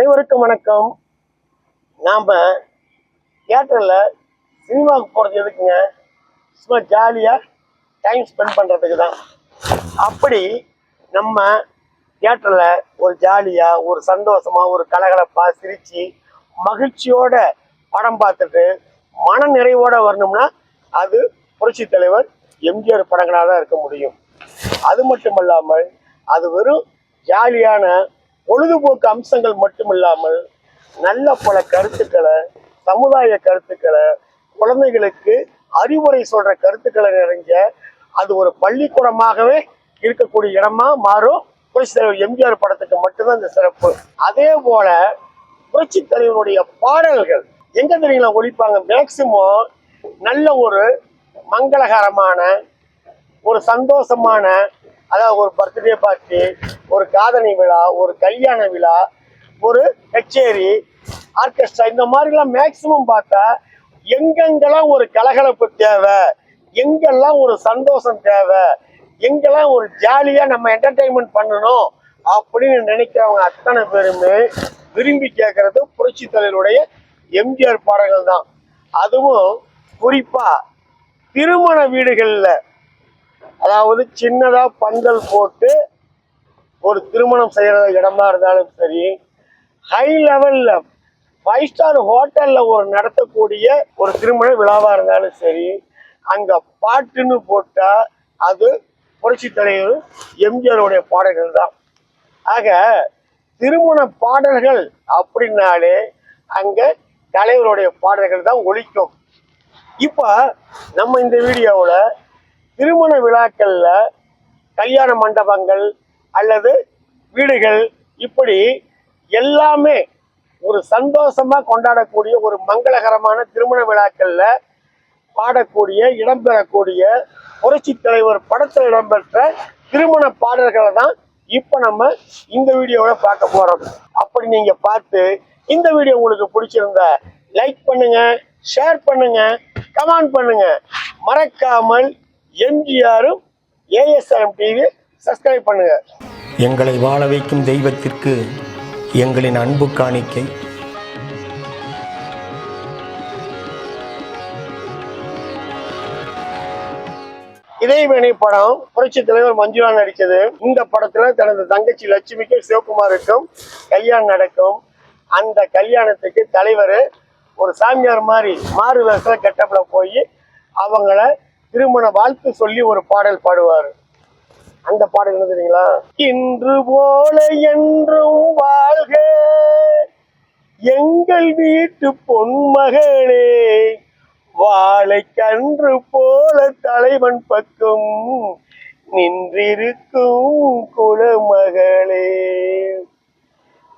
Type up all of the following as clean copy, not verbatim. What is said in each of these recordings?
அனைவருக்கும் வணக்கம். நாம தியேட்டர்ல சினிமாவுக்கு போறது எதுக்குங்க? சும்மா ஜாலியா டைம் ஸ்பெண்ட் பண்றதுக்கு தான். அப்படி நம்ம தியேட்டர்ல ஒரு ஜாலியா, ஒரு சந்தோஷமா, ஒரு கலகலப்பா சிரிச்சு மகிழ்ச்சியோட படம் பார்த்துட்டு மன நிறைவோட வரணும்னா அது புரட்சி தலைவர் எம்ஜிஆர் படங்களாக தான் இருக்க முடியும். அது மட்டுமல்லாமல் அது வெறும் ஜாலியான பொழுதுபோக்கு அம்சங்கள் மட்டும் இல்லாமல் நல்ல பல கருத்துக்களை, சமுதாய கருத்துக்களை, குழந்தைகளுக்கு அறிவுரை சொல்ற கருத்துக்களை நிறைஞ்ச அது ஒரு பள்ளிக்கூடமாகவே இருக்கக்கூடிய இடமா மாறும். புரட்சி தலைவர் எம்ஜிஆர் படத்துக்கு மட்டும்தான் இந்த சிறப்பு. அதே போல புரட்சி தலைவருடைய பாடல்கள் எங்க தெரியுங்களா ஒழிப்பாங்க? மேக்சிமம் நல்ல ஒரு மங்களகரமான, ஒரு சந்தோஷமான, அதாவது ஒரு பர்த்டே பார்ட்டி, ஒரு காதணி விழா, ஒரு கல்யாண விழா, ஒரு கச்சேரி, ஆர்கெஸ்ட்ரா, இந்த மாதிரிலாம் மேக்சிமம் பார்த்தா எங்கெங்கெல்லாம் ஒரு கலகலப்பு தேவை, எங்கெல்லாம் ஒரு சந்தோஷம் தேவை, எங்கெல்லாம் ஒரு ஜாலியா நம்ம என்டர்டைன்மெண்ட் பண்ணணும் அப்படின்னு நினைக்கிறவங்க அத்தனை பேருமே விரும்பி கேட்கறது புரட்சி தலைவருடைய எம்ஜிஆர் பாடல்கள் தான். அதுவும் குறிப்பா திருமண வீடுகள்ல, அதாவது சின்னதா பந்தல் போட்டு ஒரு திருமணம் செய்யற இடமா இருந்தாலும் சரி, ஹை லெவல்ல 5 ஸ்டார் ஹோட்டல்ல ஒரு நடத்தக்கூடிய ஒரு திருமண விழாவா இருந்தாலும் சரி, அங்க பாட்டுன்னு போட்டா அது புரட்சி தலைவர் எம்ஜிஆருடைய பாடல்கள் தான். ஆக திருமண பாடல்கள் அப்படின்னாலே அங்க தலைவருடைய பாடல்கள் தான் ஒலிக்கும். இப்ப நம்ம இந்த வீடியோவில் திருமண விழாக்கள்ல, கல்யாண மண்டபங்கள் அல்லது வீடுகள், இப்படி எல்லாமே ஒரு சந்தோஷமா கொண்டாடக்கூடிய ஒரு மங்களகரமான திருமண விழாக்கள்ல பாடக்கூடிய, இடம்பெறக்கூடிய புரட்சி தலைவர் படத்தில் இடம்பெற்ற திருமண பாடல்களை தான் இப்ப நம்ம இந்த வீடியோவை பார்க்க போறோம். அப்படி நீங்க பார்த்து இந்த வீடியோ உங்களுக்கு பிடிச்சிருந்தா லைக் பண்ணுங்க, ஷேர் பண்ணுங்க, கமெண்ட் பண்ணுங்க. மறக்காமல் எம்ஜிஆரும் ஏஎஸ்ஆர்எம் டிவி சப்ஸ்கிரைப் பண்ணுங்க. எங்களை வாழ வைக்கும் தெய்வத்திற்கு எங்களின் அன்பு காணிக்கை. இதயமணி படம் புரட்சி தலைவர் மஞ்சுளா நடிச்சது. இந்த படத்துல தனது தங்கச்சி லட்சுமிக்கும் சிவகுமாருக்கும் கல்யாணம் நடக்கும். அந்த கல்யாணத்துக்கு தலைவர் ஒரு சாமியார் மாதிரி மாறு வேஷத்துல கெட்டப்ல போய் அவங்கள திருமண வாழ்த்து சொல்லி ஒரு பாடல் பாடுவார். அந்த பாடல் என்ன தெரியுங்களா? இன்று போல என்றும் வாழ்க எங்கள் வீட்டு பொன்மகளே, வாழை கன்று போல தலைவன் பக்கம் நின்றிருக்கும் குலமகளே,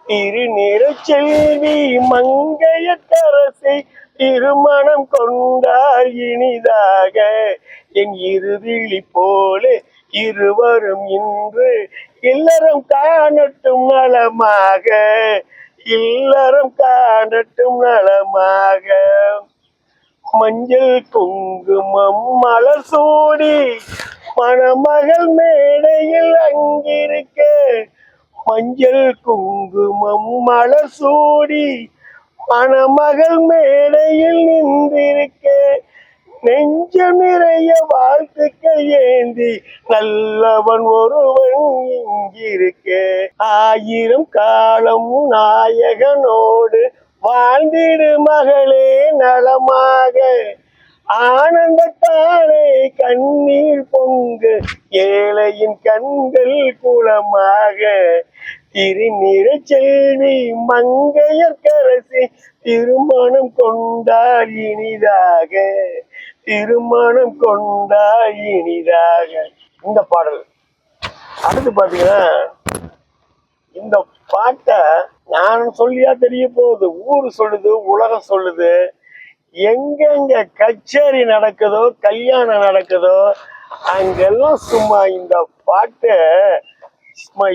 திருநிற செல்வி மங்கையரசை திருமணம் கொண்டால் இனிதாக, என் இருவிழி போல இருவரும் இன்று இல்லறம் காணட்டும் நலமாக, இல்லறம் காணட்டும் நலமாக. மஞ்சள் குங்குமம் மலர் சூடி மணமகள் மேடையில் அங்கிருக்க, மஞ்சள் குங்குமம் மலர் சூடி மணமகள் மேடையில் நின்றிருக்க, நெஞ்சம் நிறைய வாழ்த்துக்கள் ஏந்தி நல்லவன் ஒருவன் இங்கிருக்க, 1000 காலம் நாயகனோடு வாழ்ந்திடு மகளே நலமாக, ஆனந்தத்தாலே கண்ணீர் பொங்கு ஏழையின் கண்கள் குளமாக, திருநிற செல்வி மங்கையர்க்கரசி திருமணம் கொண்டால் இனிதாக, திருமணம் கொண்டால் இனிதாக. இந்த பாடல் அடுத்து பாத்தீங்கன்னா, இந்த பாட்டை நான் சொல்லியா தெரிய போகுது, ஊர் சொல்லுது, உலகம் சொல்லுது. எங்கெங்க கச்சேரி நடக்குதோ, கல்யாணம் நடக்குதோ, அங்கெல்லாம் சும்மா இந்த பாட்டு சும்மா,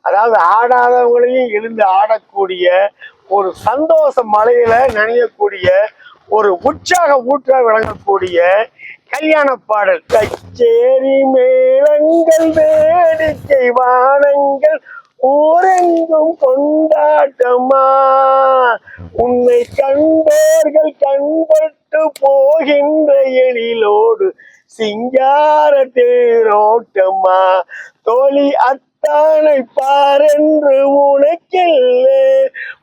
அதாவது ஆடாதவங்களையும் எழுந்து ஆடக்கூடிய, ஒரு சந்தோஷ மலையில நனையக்கூடிய, ஒரு உற்சாக ஊற்ற விளங்கக்கூடிய கல்யாண பாடல். கச்சேரி மேளங்கள் வேடிக்கை வானங்கள் ஊரெங்கும் கொண்டாட்டமா, உன்னை கண்டோர்கள் கண்பட்டு போகின்ற எழிலோடு சிங்கார தேரோட்டமா, தோழி அத்தானை பாரென்று உனக்கில்ல,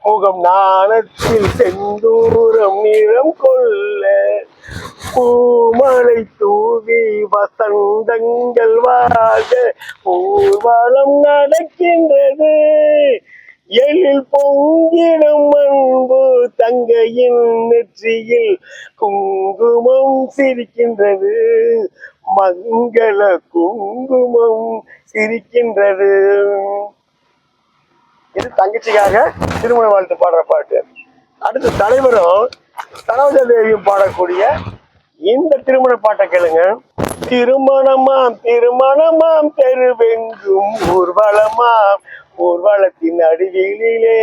முகம் நாணத்தில் செந்தூரம் நிறம் கொள்ள, பூமலை தூவி வசந்தங்கள் வாழ ஊர்வலம் நடக்கின்றது, எழில் பொங்கிடும் அன்பு தங்கையின் நெற்றியில் குங்குமம் சிரிக்கின்றது, மங்கள குங்குமம் சிரிக்கின்றது. இது தங்கச்சிக்காக திருமண வாழ்த்து பாடுற பாட்டு. அடுத்து தலைவரும் சரோஜா தேவியும் பாடக்கூடிய இந்த திருமண பாட்டை கேளுங்க. திருமணமாம் திருமணமாம் தெருவெங்கும் ஊர்வலமாம், ஊர்வலத்தின் நடுவினிலே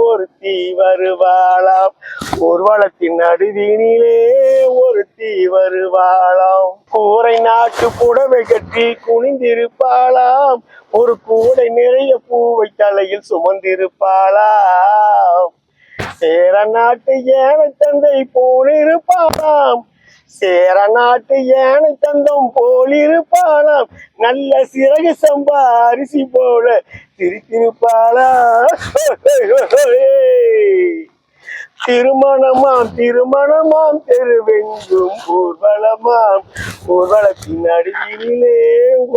ஒருத்தி வருவாளாம், ஊர்வலத்தின் நடுவினிலே ஒருத்தி வருவாளாம், கூரை நாட்டு புடவை கட்டி குனிந்திருப்பாளாம், ஒரு கூடை நிறைய பூவை தலையில் சுமந்திருப்பாளாம், சேர நாட்டு ஏனை தந்தை போலிருப்பாளாம், சேர நாட்டு யானை தந்தம் போலிருப்பாளாம், நல்ல சிறகு சம்பா அரிசி போல சிரித்திருப்பாளா. திருமணமாம் திருமணமாம் தெருவெங்கும் ஊர்வலமாம், ஊர்வலத்தின் நடுவினிலே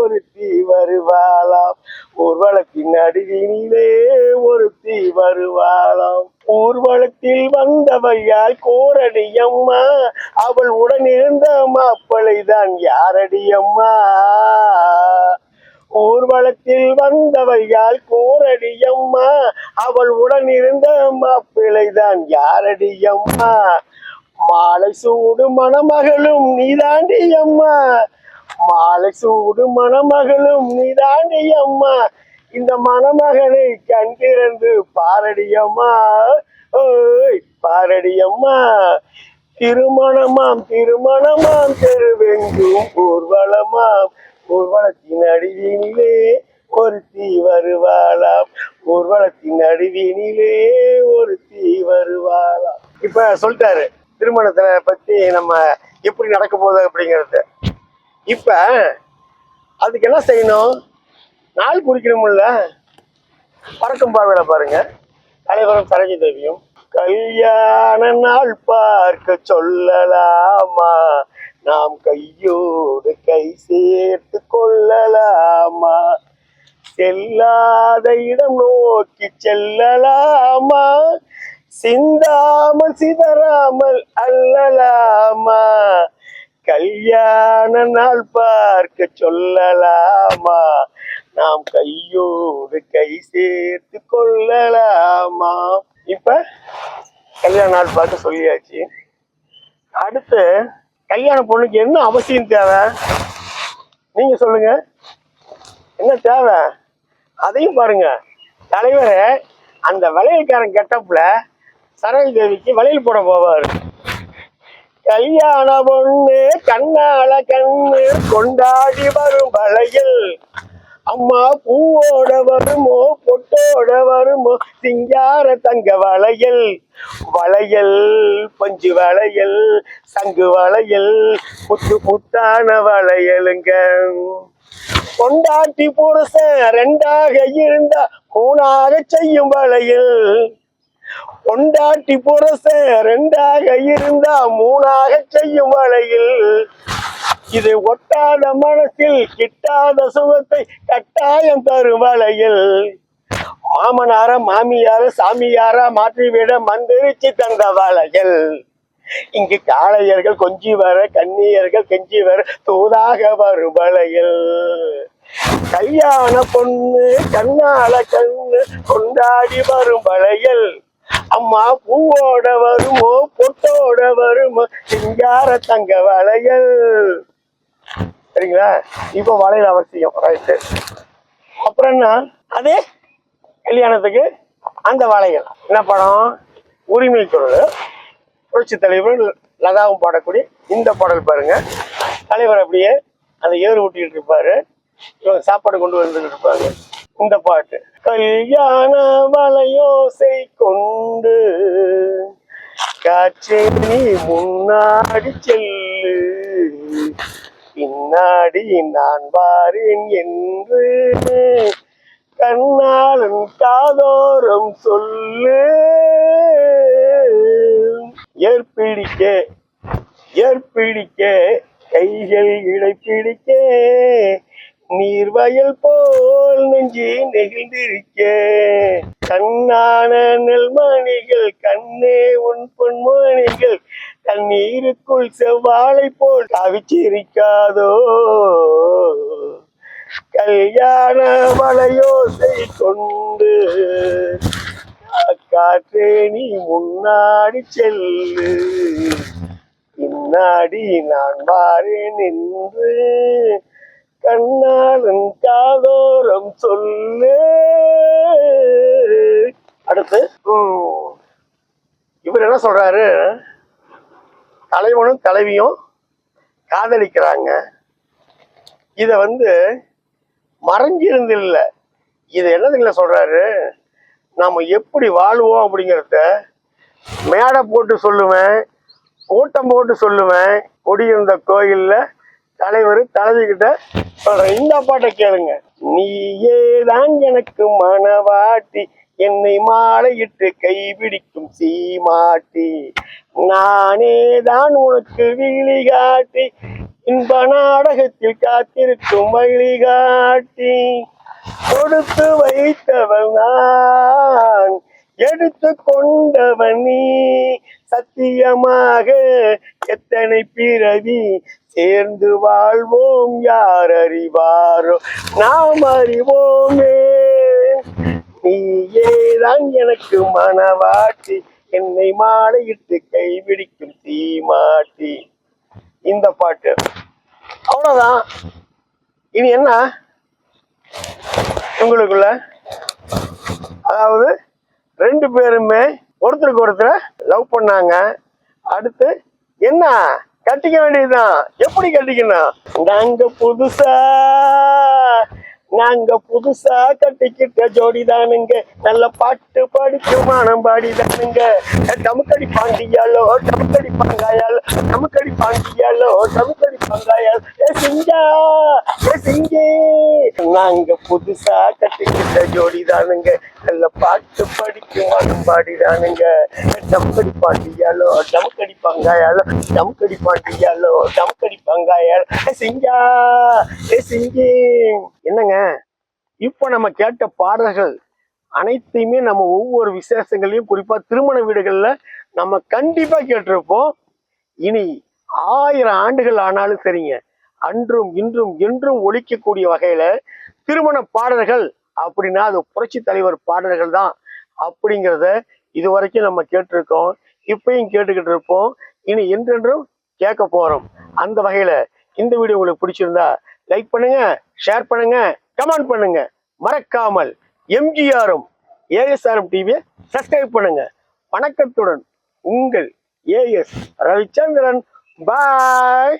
ஒருத்தி வருவாளாம், ஊர்வலத்தின் நடுவினிலே ஒருத்தி வருவாளாம், ஊர்வலத்தில் வந்தவையால் கோரடியம்மா, அவள் உடனிருந்த மாப்பிளைதான் யாரடியம்மா, ஊர்வலத்தில் வந்தவையால் கோரடியம்மா, அவள் உடனிருந்த மாப்பிளைதான் யாரடியம்மா, மாலை சூடு மணமகளும் நீதாண்டியம்மா, மாலை சூடு மணமகளும் நீதாண்டியம்மா, இந்த மணமகனை கண் திறந்து பாரடியம்மா, ஓய் பாரடியம்மா, திருமணமாம் திருமணமாம் தெருவெங்கும் ஊர்வலமாம், ஊர்வலத்தின் அடிவினிலே ஒருத்தி வருவாளாம், ஊர்வலத்தின் அடிவினிலே ஒருத்தி வருவாளாம். இப்ப சொல்லிட்டாரு திருமணத்தை பத்தி நம்ம எப்படி நடக்க போகுது அப்படிங்கிறது. இப்ப அதுக்கு என்ன செய்யணும்? நாள் குறிக்கணும்ல. பறக்கும் பார்வையில பாருங்க, தலைவரும் சரோஜா தேவியும் கல்யாண நாள் பார்க்க சொல்லலாமா, நாம் கையோடு கை சேர்த்து கொள்ளலாமா, செல்லாத இடம் நோக்கி செல்லலாமா, சிந்தாமல் சிதறாமல் அல்லலாமா, கல்யாண நாள் பார்க்க சொல்லலாமா, நாம் கையோடு கை சேர்த்து கொள்ளலாமா. இப்ப கல்யாண நாள் பார்க்க சொல்லியாச்சு. அடுத்து கல்யாண பொண்ணுக்கு என்ன அவசியம் தேவை நீங்க சொல்லுங்க, என்ன தேவை அதையும் பாருங்க. தலைவர் அந்த வளையல்காரன் கெட்டப்புல சரோஜா தேவிக்கு வளையல் போட போவாரு. கல்யாண பொண்ணு கண்ணால கண்ணு கொண்டாடி வரும் வளையல், அம்மா பூவோட வருமோ பொட்டோட வருமோ சிங்கார தங்க வளையல், வளையல் பஞ்சு வளையல் சங்கு வளையல் புத்து புத்தான வளையலுங்க, கொண்டாட்டி புருஷன் ரெண்டாக இருந்தா மூணாக செய்யும் வளையல், கொண்டாட்டி புருஷன் ரெண்டாக இருந்தா மூணாக செய்யும் வளையல், இது ஒட்டாத மனசில் கிட்டாத சுகத்தை கட்டாயம் தரும் வளையல், மாமனார மாமியார சாமியாரா மாற்றிவிட மந்திரிச்சு தந்த வளையல், இங்கு காளையர்கள் கொஞ்சி வர கன்னியர்கள் கெஞ்சி வர தூதாக வரும் வளையல், கல்யாண பொண்ணு கண்ணால கண்ணு கொண்டாடி வரும் வளையல், அம்மா பூவோட வருமோ பொட்டோட வருமோ சிங்கார தங்க வளையல். சரிங்களா? இப்போ வளையல் அவசியம். ரைட்டு. அப்புறம் என்ன, அதே கல்யாணத்துக்கு அந்த வளையல் என்ன படம்? உரிமை குரல். புரட்சி தலைவர் லதாவும் பாடக்கூடிய இந்த பாடல் பாருங்க. தலைவர் அப்படியே அதை ஏறு ஊட்டிக்கிட்டு இருப்பாரு, இவங்க சாப்பாடு கொண்டு வந்துட்டு இருப்பாங்க. இந்த பாட்டு. கல்யாண வளையோசை கொண்டு காற்றே நீ முன்னாடி செல்லு, பின்னாடி நான் வாரேன் என்று கண்ணாளன் காதோரம் சொல்லு. ஏற்பிடிக்க ஏற்பிடிக்க கைகள் இடைப்பிடிக்க நீர்வயல் போல் நெஞ்சி நெகிழ்ந்திருக்க கண்ணான நெல்மணிகள் கண்ணே உன் பொன்மணிகள் கண்ணீருக்குள் செவ்வாழை போல் தவிச்சிருக்காதோ. கல்யாண வளையோசை கொண்டு காற்றே நீ முன்னாடி செல்லு, பின்னாடி நான் வாரேன் என்று கண்ணாளன் காதோரம் சொல்லு. அடுத்து இவர் என்ன சொல்றாரு, தலைவனும் தலைவியும் காதலிக்கிறாங்க. இத மறைஞ்சிருந்து இல்ல, இதை என்னதுங்கள சொல்றாரு, நாம எப்படி வாழ்வோம் அப்படிங்கிறத மேடை போட்டு சொல்லுவேன், கூட்டம் போட்டு சொல்லுவேன். கொடியிருந்த கோயில்ல தலைவர் தலைவிக்கிட்ட சொல்றேன். இந்த பாட்டை கேளுங்க. நீயேதான் எனக்கு மனவாட்டி, என்னை மாலையிட்டு கைபிடிக்கும் சீமாட்டி, நானே தான் உனக்கு விழிகாட்டி, இன்ப நாடகத்தில் காத்திருக்கும் வழிகாட்டி, கொடுத்து வைத்தவன் நான், எடுத்து கொண்டவன் நீ, சத்தியமாக எத்தனை பிறவி சேர்ந்து வாழ்வோம், யார் அறிவாரோ நாம் அறிவோமே. நீயேதான் எனக்கு மனவாட்டி, என்னை மாலையிட்டு கைபிடிக்கும் தீமாட்டி. இந்த பாட்டு அவ்வளவுதான். இனி என்ன உங்களுக்குள்ள, அதாவது ரெண்டு பேருமே ஒருத்தருக்கு ஒருத்தர் லவ் பண்ணாங்க. அடுத்து என்ன, கட்டிக்க வேண்டியதுதான். எப்படி கட்டிக்கணும், நாங்க புதுசா கட்டிக்கிட்ட ஜோடி தானுங்க, நல்ல பாட்டு படிக்கும் மானம் பாடி தானுங்க, டமுக்கடி பாண்டியாலோ டமுக்கடி பாங்காயாலோ, டமுக்கடி பாண்டியாலோ டமுக்கடி பாங்காயாலோ, சிங்கே நாங்க புதுசா கட்டிக்கிட்ட ஜோடி தானுங்க, நல்ல பாட்டு படிக்கும் மானம் பாடி தானுங்க, டமுக்கடி பாண்டியாலோ டமுக்கடி பாங்காயாலோ, டமுக்கடி பாண்டியாலோ டமுக்கடி பாங்காயாலோ, சிங்கே. என்னங்க, இப்ப நம்ம கேட்ட பாடல்கள் அனைத்தையுமே நம்ம ஒவ்வொரு விசேஷங்களையும், குறிப்பா திருமண வீடுகள்ல நம்ம கண்டிப்பா கேட்டிருப்போம். இனி 1000 ஆண்டுகள் ஆனாலும் சரிங்க, அன்றும் இன்றும் என்றும் ஒலிக்கக்கூடிய வகையில திருமண பாடல்கள் அப்படின்னா அது புரட்சி தலைவர் பாடல்கள் தான் அப்படிங்கிறத இதுவரைக்கும் நம்ம கேட்டிருக்கோம், இப்பயும் கேட்டுக்கிட்டு இருப்போம், இனி என்றென்றும் கேட்க போறோம். அந்த வகையில இந்த வீடியோ உங்களுக்கு பிடிச்சிருந்தா லைக் பண்ணுங்க, ஷேர் பண்ணுங்க, கமெண்ட் பண்ணுங்க. மறக்காமல் எம்ஜிஆரும் ஏஎஸ்ஆரும் டிவியை சப்ஸ்கிரைப் பண்ணுங்க. வணக்கத்துடன் உங்கள் ஏஎஸ் ரவிச்சந்திரன். பாய்.